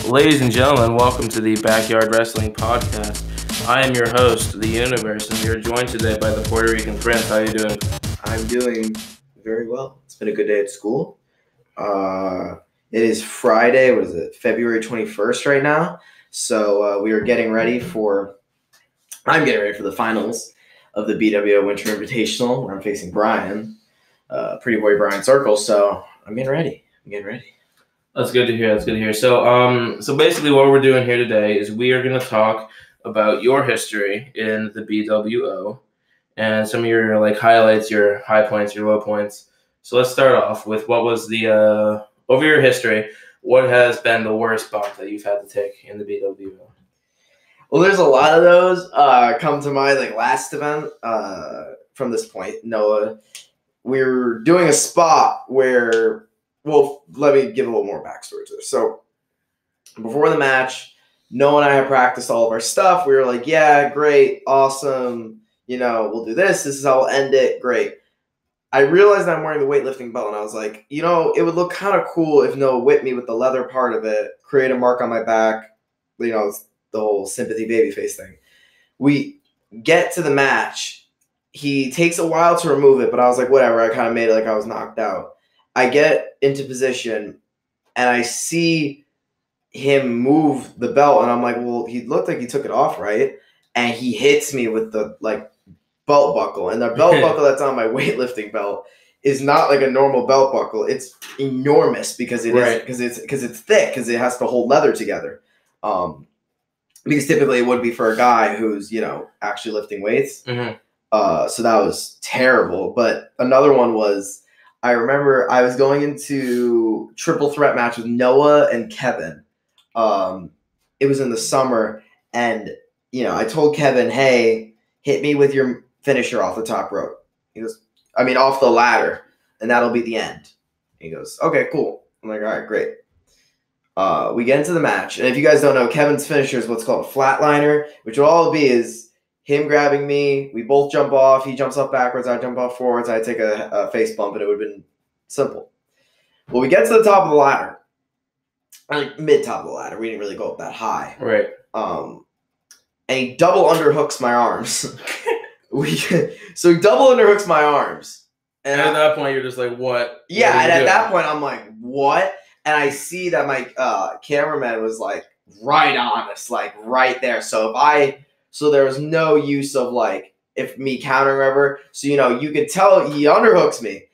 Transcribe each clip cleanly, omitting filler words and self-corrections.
Ladies and gentlemen, welcome to the Backyard Wrestling Podcast. I am your host, The Universe, and we are joined today by the Puerto Rican Prince. How are you doing? I'm doing very well. It's been a good day at school. It is Friday, February 21st right now. So we are getting ready I'm getting ready for the finals of the BWO Winter Invitational, where I'm facing Brian, Pretty Boy Brian Circle. So I'm getting ready. That's good to hear. So basically what we're doing here today is we are going to talk about your history in the BWO and some of your highlights, your high points, your low points. So let's start off with what was over your history, what has been the worst bump that you've had to take in the BWO? Well, there's a lot of those come to my last event from this point. Noah, we're doing a spot where, well, let me give a little more backstory to this. So before the match, Noah and I had practiced all of our stuff. We were like, yeah, great, awesome. We'll do this. This is how we'll end it. Great. I realized I'm wearing the weightlifting belt, and I was like, it would look kind of cool if Noah whipped me with the leather part of it, create a mark on my back. It's the whole sympathy babyface thing. We get to the match. He takes a while to remove it, but I was like, whatever. I kind of made it like I was knocked out. I get into position, and I see him move the belt, and I'm like, well, he looked like he took it off, right? And he hits me with the belt buckle, and the belt buckle that's on my weightlifting belt is not like a normal belt buckle. It's enormous because it's thick, because it has to hold leather together. Because typically it would be for a guy who's actually lifting weights. Mm-hmm. So that was terrible. But another one was, I remember I was going into triple threat match with Noah and Kevin. It was in the summer, and I told Kevin, hey, hit me with your finisher off the top rope. He goes, off the ladder, and that'll be the end. He goes, okay, cool. I'm like, all right, great. We get into the match, and if you guys don't know, Kevin's finisher is what's called a flatliner, which will all be is him grabbing me, we both jump off, he jumps off backwards, I jump off forwards, I take a face bump, and it would have been simple. Well, we get to the top of the ladder, mid-top of the ladder, we didn't really go up that high. Right. And he double underhooks my arms. So he double underhooks my arms. And at that point, you're just like, what? Yeah, and at that point, I'm like, what? And I see that my cameraman was right on us, right there. So there was no use of if me countering ever. So you could tell he underhooks me,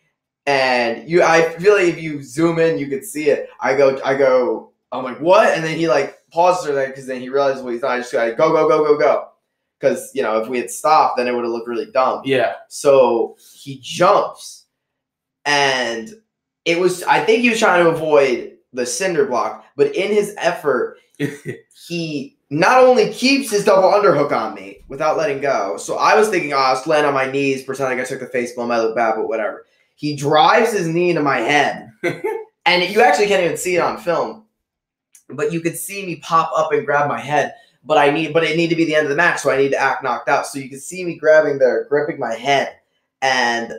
and I feel like if you zoom in, you could see it. I go. I'm like, what? And then he pauses for that because then he realizes what he's done. I just go. Because if we had stopped, then it would have looked really dumb. Yeah. So he jumps, and it was. I think he was trying to avoid the cinder block, but in his effort, he not only keeps his double underhook on me without letting go. So I was thinking, I was laying on my knees, pretend like I took the face bump, I look bad, but whatever. He drives his knee into my head, and you actually can't even see it on film, but you could see me pop up and grab my head. But it needed to be the end of the match, so I need to act knocked out. So you can see me gripping my head, and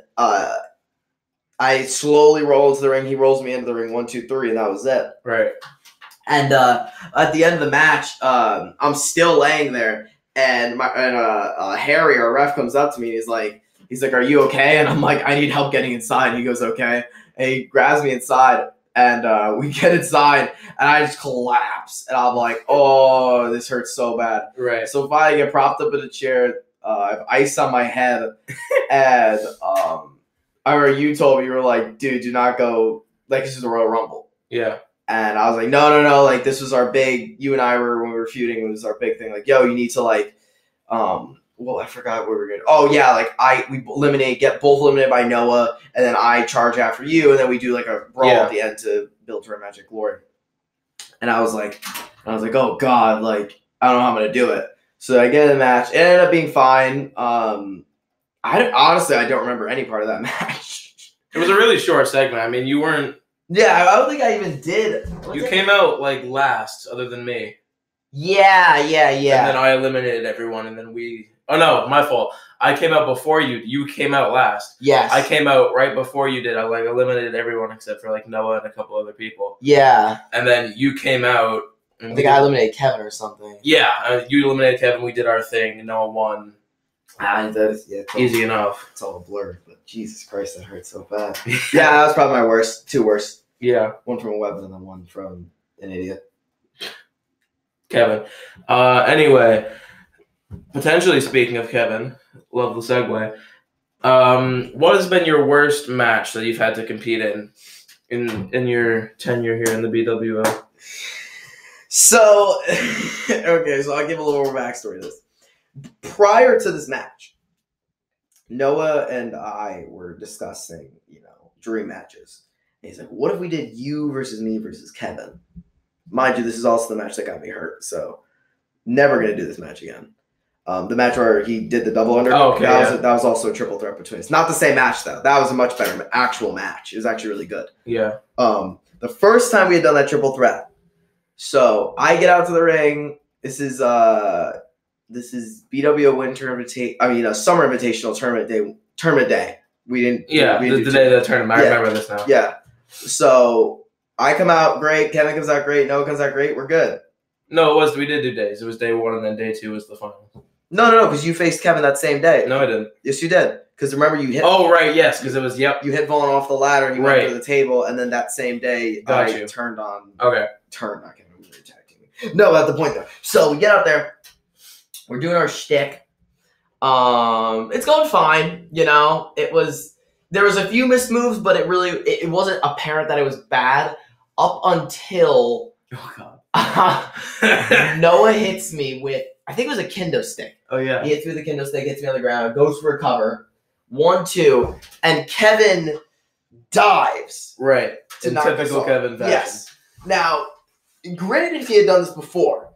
I slowly roll into the ring. He rolls me into the ring, 1, 2, 3, and that was it. Right. And at the end of the match, I'm still laying there, and Harry, our ref, comes up to me, and he's like, "Are you okay?" And I'm like, "I need help getting inside." And he goes, "Okay." And he grabs me inside, and we get inside, and I just collapse, and I'm like, "Oh, this hurts so bad." Right. So if I get propped up in a chair, I have ice on my head, and I remember you told me, you were like, "Dude, do not go. This is the Royal Rumble." Yeah. And I was like, no. This was our big. You and I were when we were feuding. It was our big thing. Yo, you need to well, I forgot what we were going to. Oh yeah, we get both eliminated by Noah, and then I charge after you, and then we do a brawl at the end to build to our magic glory. And I was like, oh god, I don't know how I'm gonna do it. So I get in the match. It ended up being fine. Honestly, I don't remember any part of that match. It was a really short segment. You weren't. Yeah, I don't think I even did. You came out last, other than me. Yeah. And then I eliminated everyone, and then we. Oh no, my fault. I came out before you. You came out last. Yes. I came out right before you did. I eliminated everyone except for Noah and a couple other people. Yeah. And then you came out I think I eliminated Kevin or something. Yeah, you eliminated Kevin. We did our thing, and Noah won. Easy enough. It's all a blur, but Jesus Christ, that hurt so bad. Yeah, that was probably my worst. 2 worst. Yeah. One from a weapon and then one from an idiot. Kevin. Anyway, potentially speaking of Kevin, love the segue. What has been your worst match that you've had to compete in your tenure here in the BWO? So, okay, so I'll give a little more backstory to this. Prior to this match, Noah and I were discussing, dream matches. And he's like, what if we did you versus me versus Kevin? Mind you, this is also the match that got me hurt, so never going to do this match again. The match where he did the double under, that was also a triple threat between us. Not the same match, though. That was a much better actual match. It was actually really good. Yeah. The first time we had done that triple threat, so I get out to the ring. This is BWO Summer Invitational tournament day. We didn't. Yeah, the day of the tournament. I remember this now. Yeah. So I come out great. Kevin comes out great. Noah comes out great. We're good. No, it was. We did do days. It was day 1 and then day 2 was the final. No, because you faced Kevin that same day. No, I didn't. Yes, you did. Because remember you hit. Oh right, yes, because it was You hit Vaughn off the ladder. And he went to the table, and then that same day I turned on. Okay. Not Kevin. We were attacking me. No, at the point though. So we get out there. We're doing our shtick. It's going fine. There was a few missed moves, but it wasn't apparent that it was bad up until Noah hits me with, I think it was a kendo stick. Oh yeah. He hits me with a kendo stick, hits me on the ground, goes for a cover. 1, 2, and Kevin dives. Right. In typical Kevin fashion. Yes. Now, granted, if he had done this before.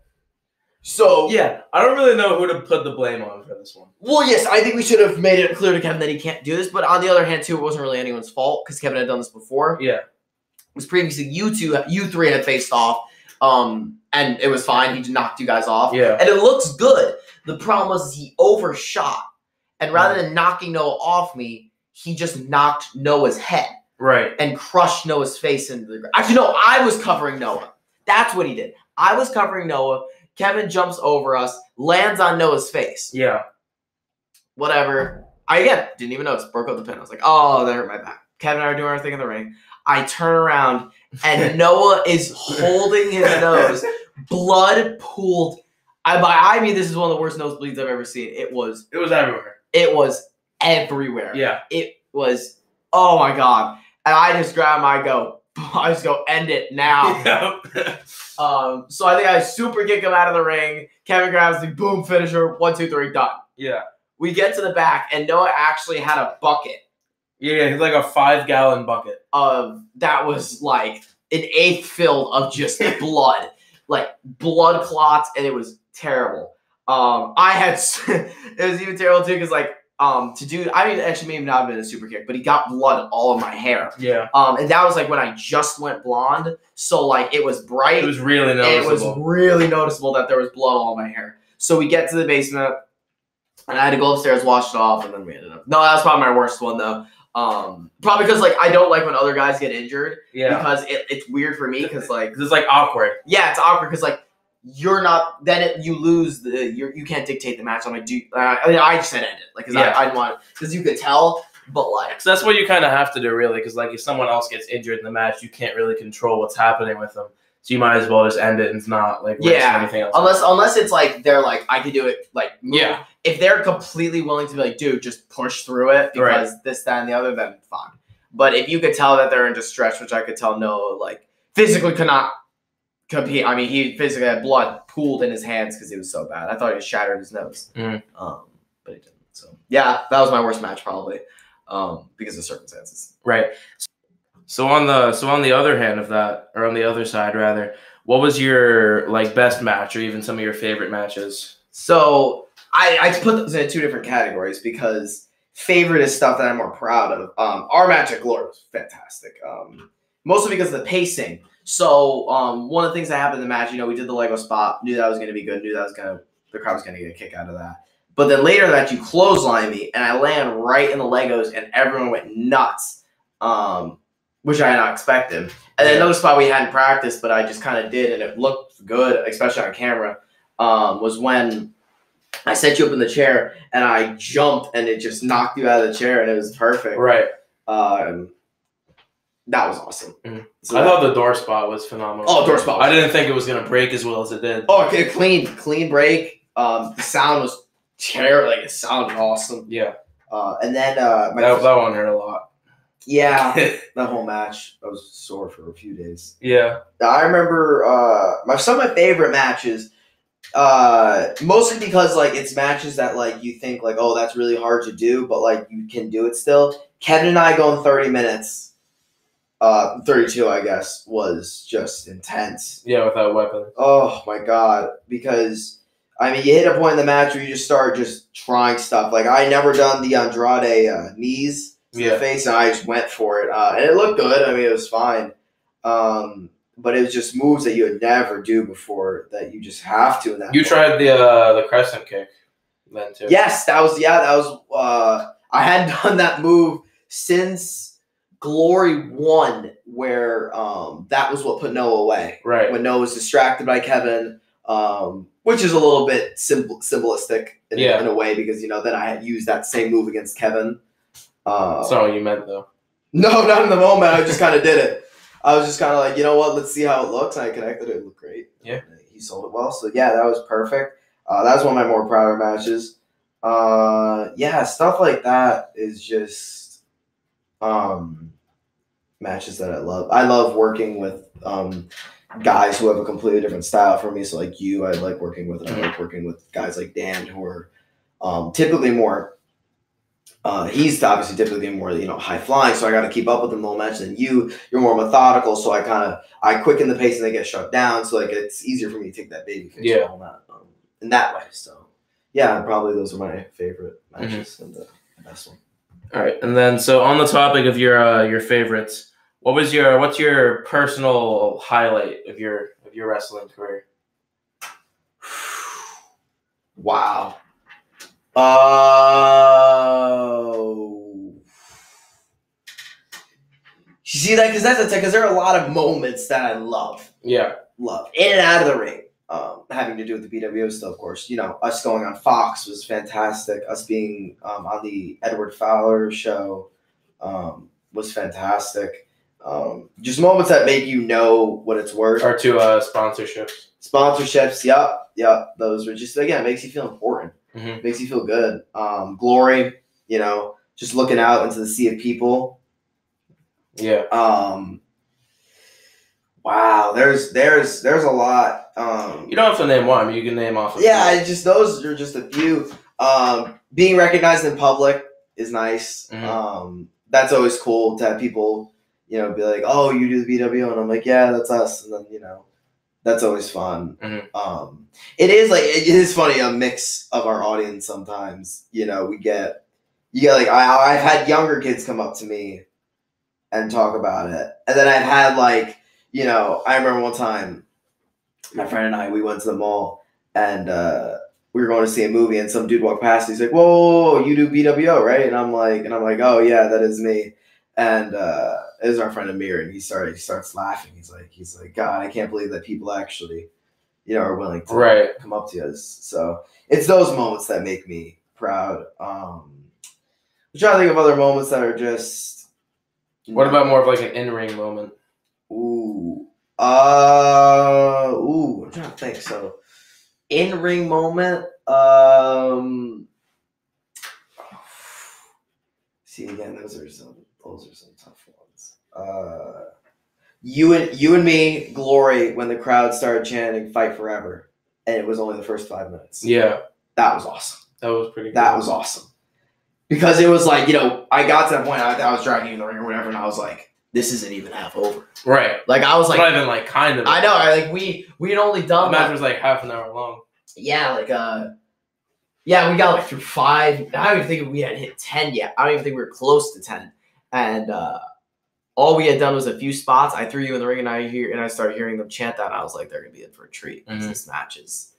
So yeah, I don't really know who to put the blame on for this one. Well, yes, I think we should have made it clear to Kevin that he can't do this. But on the other hand, too, it wasn't really anyone's fault because Kevin had done this before. Yeah, it was previously you 3 had faced off, and it was fine. He knocked you guys off. Yeah, and it looks good. The problem was he overshot, and rather than knocking Noah off me, he just knocked Noah's head. Right, and crushed Noah's face into the ground. Actually, no, I was covering Noah. That's what he did. I was covering Noah. Kevin jumps over us, lands on Noah's face. Yeah. Whatever. I, again, didn't even notice. Broke up the pin. I was like, oh, that hurt my back. Kevin and I are doing our thing in the ring. I turn around, and Noah is holding his nose. Blood pooled. I mean, this is one of the worst nosebleeds I've ever seen. It was everywhere. It was everywhere. Yeah. It was, oh, my God. And I just grab him. I just go, end it now. Yep. So I think I super kick him out of the ring. Kevin grabs the boom finisher. 1, 2, 3, done. Yeah. We get to the back, and Noah actually had a bucket. Yeah, he's like a 5-gallon bucket. That was like an 1/8 filled of just blood, like blood clots, and it was terrible. It was even terrible too because actually maybe not have been a super kick, but he got blood all in my hair. Yeah. And that was like when I just went blonde, so like it was bright. It was really noticeable. It was really noticeable that there was blood all in my hair. So we get to the basement, and I had to go upstairs, wash it off, and then we ended up. No, that was probably my worst one though. Probably because like I don't like when other guys get injured. Yeah. Because it's weird for me because like it's like awkward. Yeah, it's awkward because like. You're not. You lose the. You can't dictate the match. I'm like, I just said end it, like, because I didn't want because you could tell, but like. So that's what you kind of have to do, really, because like if someone else gets injured in the match, you can't really control what's happening with them. So you might as well just end it and not like risk anything else. Unless it's like they're like I could do it like if they're completely willing to be like dude just push through it because this that and the other then fine. But if you could tell that they're in distress, which I could tell no like physically could not. Compete. I mean, he physically had blood pooled in his hands because he was so bad. I thought he shattered his nose, but he didn't. So yeah, that was my worst match probably because of circumstances. Right. So on the other hand of that, or on the other side rather, what was your like best match or even some of your favorite matches? So I put those in 2 different categories because favorite is stuff that I'm more proud of. Our match at Glory was fantastic, mostly because of the pacing. So one of the things that happened in the match, we did the Lego spot, knew that was going to be good, knew that the crowd was going to get a kick out of that. But then later that you clothesline me, and I land right in the Legos, and everyone went nuts. which I had not expected. And then another spot we hadn't practiced, but I just kind of did, and it looked good, especially on camera, was when I set you up in the chair, and I jumped, and it just knocked you out of the chair, and it was perfect. Right. That was awesome. Mm-hmm. So I thought the door spot was phenomenal. Oh, door spot. I didn't think it was going to break as well as it did. Oh, okay, clean break. The sound was terrible. Like, it sounded awesome. Yeah. And then that one hurt a lot. Yeah, that whole match, I was sore for a few days. Yeah. I remember some of my favorite matches, mostly because, like, it's matches that, like, you think, like, oh, that's really hard to do, but, like, you can do it still. Kevin and I going 30 minutes, 32, I guess, was just intense. Yeah, without weapons. Oh, my God. Because, I mean, you hit a point in the match where you just start just trying stuff. Like, I never done the Andrade knees to the face, and I just went for it. And it looked good. I mean, it was fine. But it was just moves that you would never do before that you just have to in that You tried the crescent kick then, too. Yes, that was I hadn't done that move since Glory 1, where that was what put Noah away. Right. When Noah was distracted by Kevin, which is a little bit symbolistic in a way, because, then I had used that same move against Kevin. That's not what you meant, though. No, not in the moment. I just kind of did it. I was just kind of like, you know what? Let's see how it looks. And I connected it. It looked great. Yeah. He sold it well. So, yeah, that was perfect. That was one of my more prouder matches. Yeah, stuff like that is just matches that I love. I love working with guys who have a completely different style from me. So, like you, I like working with, and I like working with guys like Dan, who are typically more. He's obviously typically more, high flying, so I got to keep up with him a little much. And you're more methodical, so I quicken the pace and they get shut down. So, like, it's easier for me to take that baby face and all that in that way. So, yeah, probably those are my favorite matches and the best one. All right, and then so on the topic of your favorites, what's your personal highlight of your wrestling career? Wow. You see that? Because there are a lot of moments that I love. Yeah. Love. In and out of the ring. Having to do with the BWO still, of course. Us going on Fox was fantastic. Us being on the Edward Fowler show was fantastic. Just moments that make you know what it's worth. Our two sponsorships. Sponsorships, yep. Those were just, again, it makes you feel important. Mm-hmm. Makes you feel good. Glory, just looking out into the sea of people. Yeah. Wow, there's a lot. You don't have to name one. You can name off. Those are just a few. Being recognized in public is nice. Mm-hmm. That's always cool to have people, be like, "Oh, you do the BWO," and I'm like, "Yeah, that's us." And then that's always fun. Mm-hmm. It is funny, a mix of our audience sometimes. You get like I've had younger kids come up to me and talk about it, and then I've had like. I remember one time, my friend and I, we went to the mall, and we were going to see a movie, and some dude walked past. He's like, "Whoa, you do BWO, right?" And I'm like, "Oh yeah, that is me." And it is our friend Amir, and he starts laughing. He's like, "God, I can't believe that people actually, are willing to come up to us." So it's those moments that make me proud. I'm trying to think of other moments that are just. What about more of like an in-ring moment? I'm trying to think. So, in-ring moment. See, again, those are some tough ones. You and me, Glory, when the crowd started chanting "Fight Forever," and it was only the first 5 minutes. Yeah, that was awesome. That was pretty. That was awesome because it was like I got to that point. I was dragging you in the ring or whatever, and I was like. This isn't even half over. Right. Like, I was like... Not even, like, kind of. I know. We had only done... The match was, like, half an hour long. Yeah, like, yeah, we got, like, through 5. I don't even think we had hit 10 yet. I don't even think we were close to 10. And all we had done was a few spots. I threw you in the ring, and I started hearing them chant that. And I was like, they're going to be in for a treat. Mm-hmm. This match is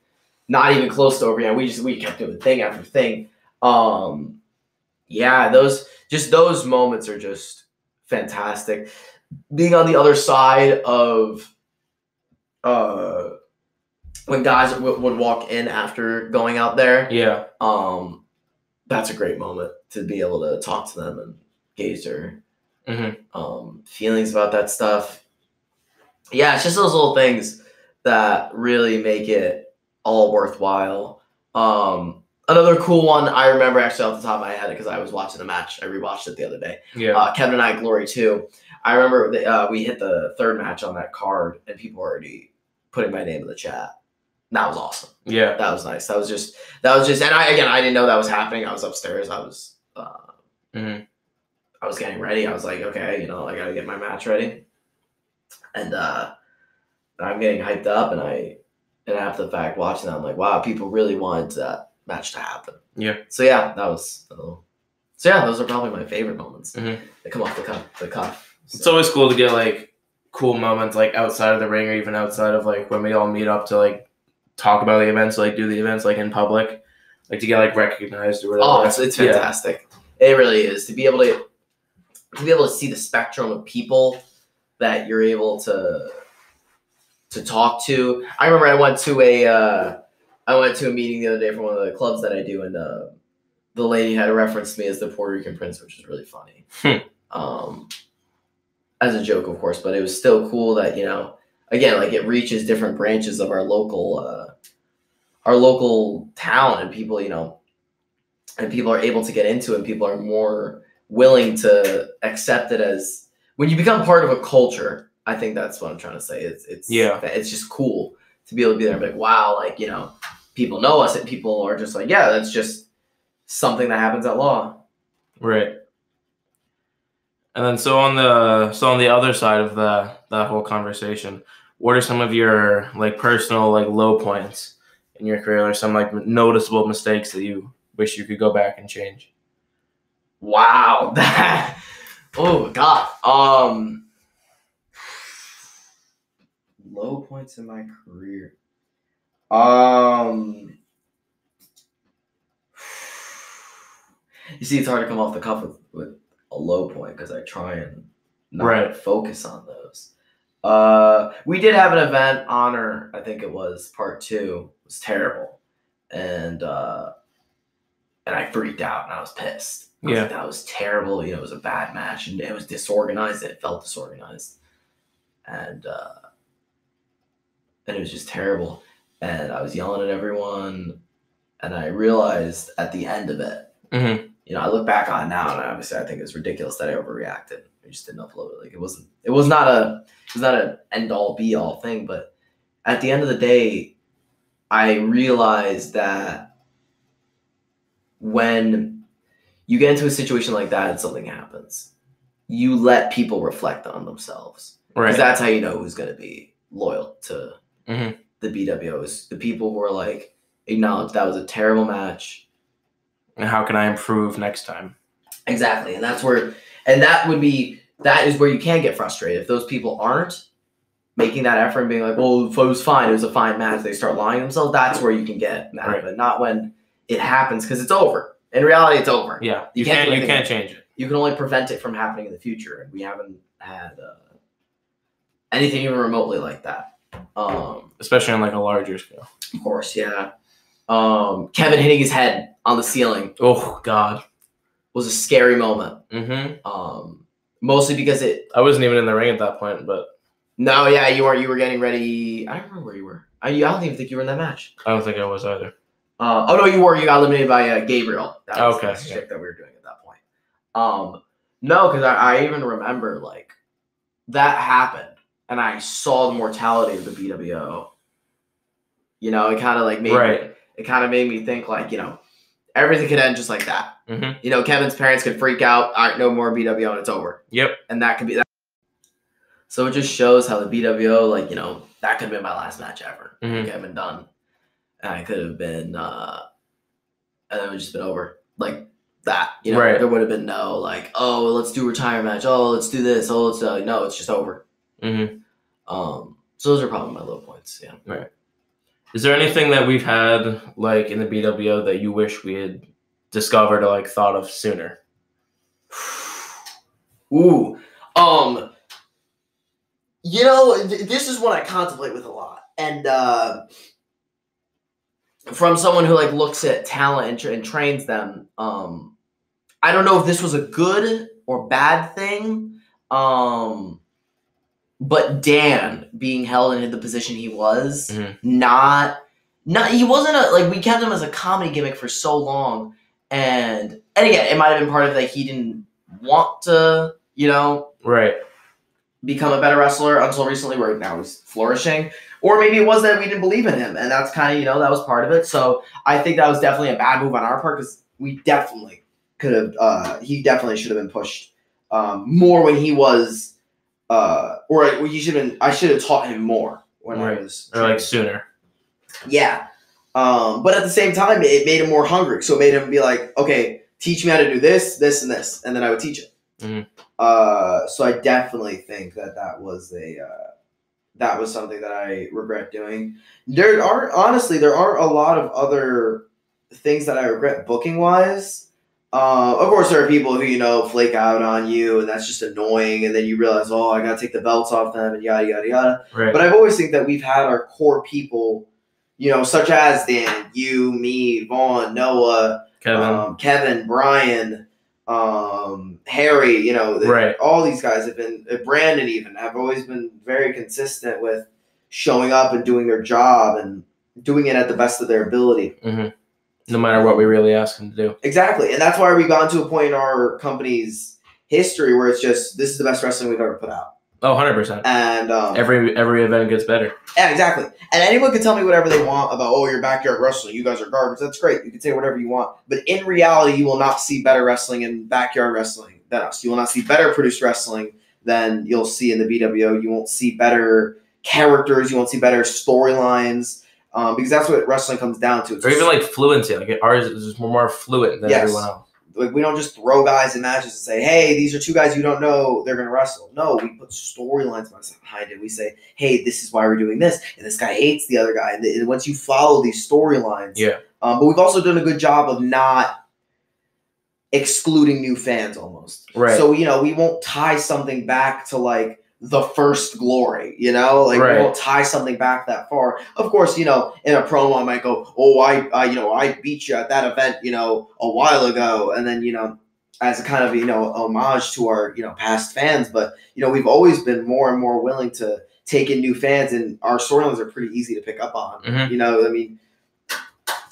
not even close to over yet. We kept doing thing after thing. Yeah, those moments are just... fantastic. being on the other side of when guys would walk in after going out there. Yeah. That's a great moment to be able to talk to them and gauge their feelings about that stuff. Yeah, it's just those little things that really make it all worthwhile. Another cool one I remember actually off the top of my head because I was watching the match. I rewatched it the other day. Yeah. Kevin and I Glory 2. I remember we hit the third match on that card and people were already putting my name in the chat. That was awesome. Yeah. That was nice. That was just, and I didn't know that was happening. I was upstairs. I was getting ready. I was like, okay, I got to get my match ready. And I'm getting hyped up and after the fact watching that, I'm like, wow, people really wanted that match to happen. Yeah. So yeah, those are probably my favorite moments. They come off the cuff. So. It's always cool to get like cool moments like outside of the ring or even outside of like when we all meet up to like talk about the events, like do the events like in public, like to get like recognized or whatever. Oh, it's fantastic. Yeah. It really is to be able to see the spectrum of people that you're able to talk to. I remember I went to a meeting the other day from one of the clubs that I do, and the lady had referenced me as the Puerto Rican Prince, which is really funny. As a joke, of course, but it was still cool that, again, like it reaches different branches of our local town, and people, and people are able to get into it, and people are more willing to accept it as when you become part of a culture. I think that's what I'm trying to say. It's just cool to be able to be there and be like, wow, like, people know us and people are just like, yeah, that's just something that happens at law. Right. And then so on the other side of that whole conversation, what are some of your like personal like low points in your career, or some like noticeable mistakes that you wish you could go back and change? Wow. Oh God. Low points in my career. You see, it's hard to come off the cuff with a low point because I try and not focus on those. We did have an event, Honor, I think it was part 2. It was terrible. And I freaked out and I was pissed. I was like, that was terrible. It was a bad match and it was disorganized. It felt disorganized. And it was just terrible. And I was yelling at everyone. And I realized at the end of it, I look back on it now, and obviously I think it's ridiculous that I overreacted. I just didn't upload it. Like it was not an end all be all thing. But at the end of the day, I realized that when you get into a situation like that and something happens, you let people reflect on themselves. Because that's how you know who's going to be loyal to the BWOs. The people who are like, acknowledge that was a terrible match. And how can I improve next time? Exactly. And that is where you can get frustrated. If those people aren't making that effort and being like, well, it was fine. It was a fine match. They start lying to themselves. That's where you can get mad, but not when it happens because it's over. In reality, it's over. Yeah. You can't change it. You can only prevent it from happening in the future. And we haven't had anything even remotely like that. Especially on like a larger scale. Of course, yeah. Kevin hitting his head on the ceiling. Oh God, was a scary moment. Mostly because I wasn't even in the ring at that point, but no, yeah, you were getting ready. I don't remember where you were. I don't even think you were in that match. I don't think I was either. Oh no, you were. You got eliminated by Gabriel. That was okay. The shit that we were doing at that point. No, because I even remember like that happened, and I saw the mortality of the BWO. It kind of like made it kind of made me think like, everything could end just like that. Kevin's parents could freak out. All right, no more BWO and it's over. Yep. And that could be that. So it just shows how the BWO, like, that could have been my last match ever. Could have been done. And I could have been, and it would have just been over. Like that. There would have been no like, oh, let's do a retirement match. Oh, let's do this. Oh, let's, no, it's just over. So those are probably my low points. Yeah. Right. Is there anything that we've had like in the BWO that you wish we had discovered or like thought of sooner? Ooh. This is what I contemplate with a lot. And from someone who like looks at talent and trains them, I don't know if this was a good or bad thing. But Dan being held in the position he was, not he wasn't we kept him as a comedy gimmick for so long, and again, it might have been part of like he didn't want to, right, become a better wrestler until recently, where now he's flourishing, or maybe it was that we didn't believe in him, and that's kind of that was part of it. So I think that was definitely a bad move on our part because we definitely could have. He definitely should have been pushed more when he was. Or he should have. I should have taught him more when I was, or like sooner. Yeah, but at the same time, it made him more hungry. So it made him be like, okay, teach me how to do this, this, and this, and then I would teach him. So I definitely think that was something that I regret doing. There aren't a lot of other things that I regret booking wise. Of course, there are people who, flake out on you, and that's just annoying. And then you realize, oh, I got to take the belts off them and yada, yada, yada. Right. But I've always think that we've had our core people, such as Dan, you, me, Vaughn, Noah, Kevin, Brian, Harry, right. All these guys have been, Brandon even, have always been very consistent with showing up and doing their job and doing it at the best of their ability. No matter what we really ask them to do. Exactly. And that's why we've gotten to a point in our company's history where it's just, this is the best wrestling we've ever put out. Oh, 100%. And every event gets better. Yeah, exactly. And anyone can tell me whatever they want about, your backyard wrestling, you guys are garbage. That's great. You can say whatever you want. But in reality, you will not see better wrestling in backyard wrestling than us. You will not see better produced wrestling than you'll see in the BWO. You won't see better characters. You won't see better storylines. Because that's what wrestling comes down to. Or even like fluency. Like ours is just more fluent than everyone else. Like we don't just throw guys in matches and say, hey, these are two guys you don't know they're going to wrestle. No, we put storylines behind it. We say, hey, this is why we're doing this. And this guy hates the other guy. And once you follow these storylines. Yeah. But we've also done a good job of not excluding new fans almost. Right. So, we won't tie something back to like the first glory, we won't tie something back that far. Of course, in a promo I might go, oh, I beat you at that event, a while ago. And then, as a kind of, homage to our, past fans. But, we've always been more and more willing to take in new fans, and our storylines are pretty easy to pick up on.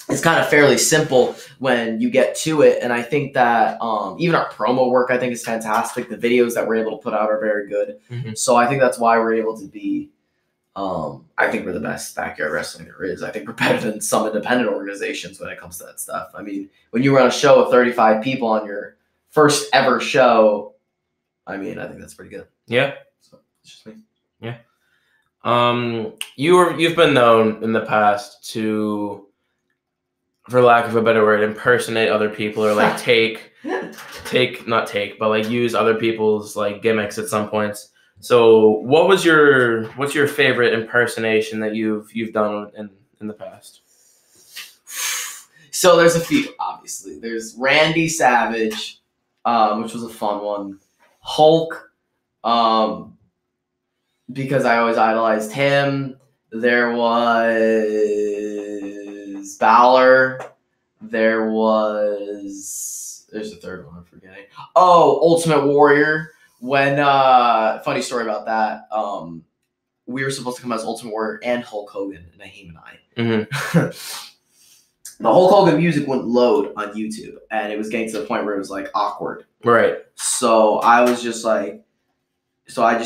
It's kind of fairly simple when you get to it. And I think that even our promo work, I think, is fantastic. The videos that we're able to put out are very good. So I think that's why we're able to be, I think we're the best backyard wrestling there is. I think we're better than some independent organizations when it comes to that stuff. I mean, when you run a show of 35 people on your first ever show, I think that's pretty good. Yeah. So it's just me. Yeah. You've been known in the past to, for lack of a better word, impersonate other people, or like use other people's like gimmicks at some points. So what's your favorite impersonation that you've done in the past? So there's a few, obviously. There's Randy Savage, which was a fun one. Hulk, because I always idolized him. There was Balor. There's a third one I'm forgetting. Oh, Ultimate Warrior. When funny story about that. We were supposed to come as Ultimate Warrior and Hulk Hogan, Naheem and I. The Hulk Hogan music wouldn't load on YouTube, and it was getting to the point where it was like awkward. Right. So I was just like, he's on the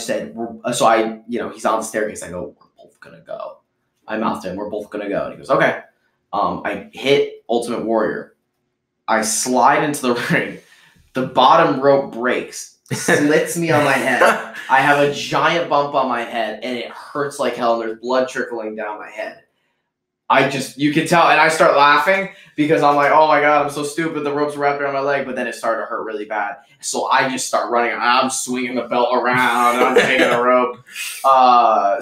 staircase. I go, we're both gonna go. I mouthed him, we're both gonna go. And he goes, okay. I hit Ultimate Warrior. I slide into the ring. The bottom rope breaks, slits me on my head. I have a giant bump on my head, and it hurts like hell, and there's blood trickling down my head. You can tell, and I start laughing because I'm like, oh my God, I'm so stupid. The rope's wrapped around my leg, but then it started to hurt really bad. So I just start running. I'm swinging the belt around, and I'm taking the rope.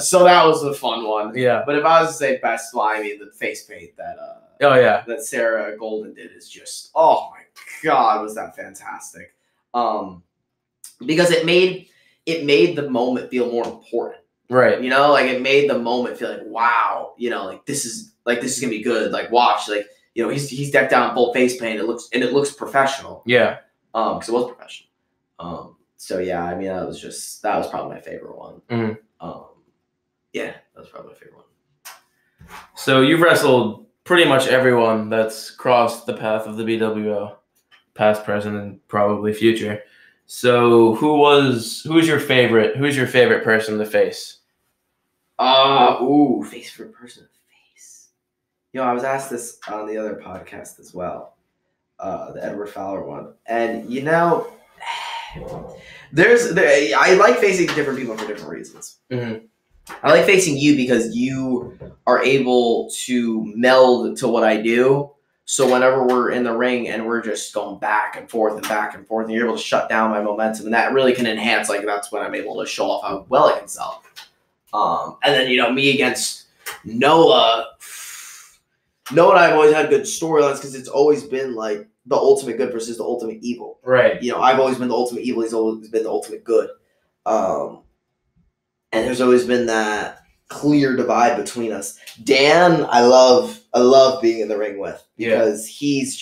So that was a fun one. Yeah. But if I was to say best, the face paint that that Sarah Golden did is just, oh my God, was that fantastic. Because it made the moment feel more important. Right. You know, like it made the moment feel like, wow, you know, like this is gonna be good. Like watch, like, you know, he's decked out in full face paint. It looks professional. Yeah. Because it was professional. So yeah, I mean, that was probably my favorite one. Yeah, that was probably my favorite one. So you've wrestled pretty much everyone that's crossed the path of the BWO, past, present, and probably future. So who's your favorite person to face? Favorite person to face. You know, I was asked this on the other podcast as well, the Edward Fowler one, and you know, I like facing different people for different reasons. Mm-hmm. I like facing you because you are able to meld to what I do. So whenever we're in the ring and we're just going back and forth, and you're able to shut down my momentum, and that really can enhance. Like that's when I'm able to show off how well I can sell. And then, you know, me against Noah. Noah and I have always had good storylines because it's always been like the ultimate good versus the ultimate evil. Right. You know, I've always been the ultimate evil. He's always been the ultimate good. And there's always been that clear divide between us. Dan, I love being in the ring with because he's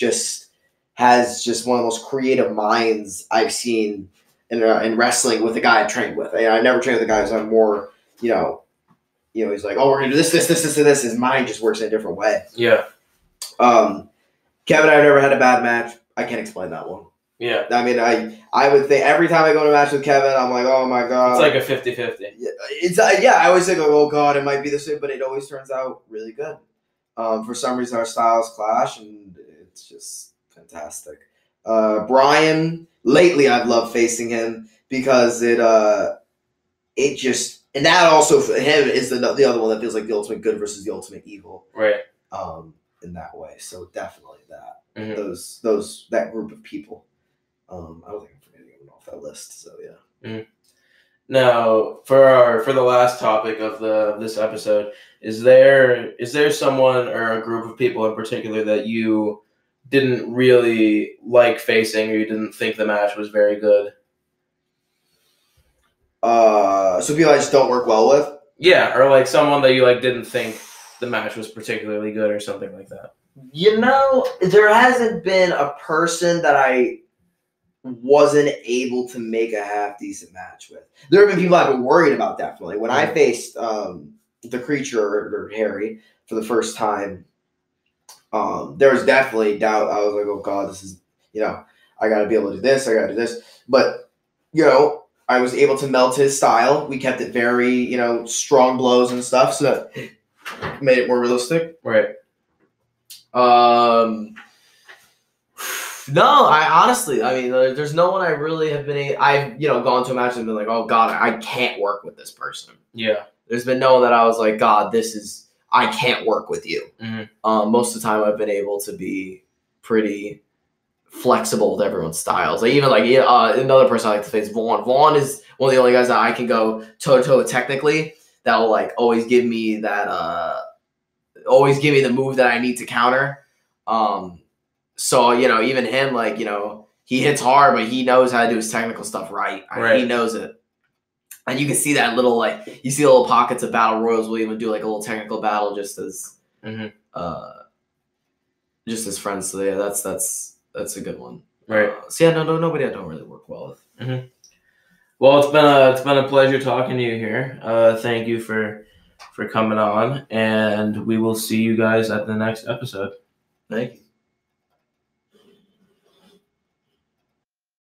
has one of the most creative minds I've seen in wrestling with a guy I've trained with. I never trained with a guy who's on more, you know, he's like, oh, we're gonna do this, and this. His mind just works in a different way. Yeah. Kevin and I have never had a bad match. I can't explain that one. Yeah. I mean, I would think every time I go to a match with Kevin, I'm like, oh my god. It's like a 50-50. I always think, oh god, it might be this way, but it always turns out really good. For some reason, our styles clash, and it's just fantastic. Brian, lately I've loved facing him because it just, and that also for him is the other one that feels like the ultimate good versus the ultimate evil. Right. In that way, so definitely that. Mm-hmm. That group of people. I don't think I'm forgetting anyone off that list. So yeah. Mm-hmm. Now, for the last topic of this episode, is there someone or a group of people in particular that you didn't really like facing, or you didn't think the match was very good? So people I just don't work well with. Yeah, or like someone that you like didn't think the match was particularly good, or something like that. You know, there hasn't been a person that I wasn't able to make a half decent match with. There have been people I've been worried about, definitely. When I faced the Creature or Harry for the first time, there was definitely doubt. I was like, oh god, this is, you know, I gotta be able to do this, I gotta do this. But, you know, I was able to melt his style. We kept it very, you know, strong blows and stuff, so that made it more realistic. Right. No, I honestly, I mean, there's no one I really have been. I've, you know, gone to a match and been like, oh god, I can't work with this person. Yeah. There's been no one that I was like, god, I can't work with you. Mm-hmm. Most of the time, I've been able to be pretty flexible with everyone's styles. Like even like another person I like to face, Vaughn. Vaughn is one of the only guys that I can go toe to toe technically. That will like always give me that. Always give me the move that I need to counter. So, you know, even him, like, you know, he hits hard, but he knows how to do his technical stuff right. He knows it. And you can see that little, like, you see little pockets of battle royals will even do, like, a little technical battle just as friends. So, yeah, that's a good one. Right. So, yeah, nobody I don't really work well with. Mm-hmm. Well, it's been a pleasure talking to you here. Thank you for coming on, and we will see you guys at the next episode. Thank you.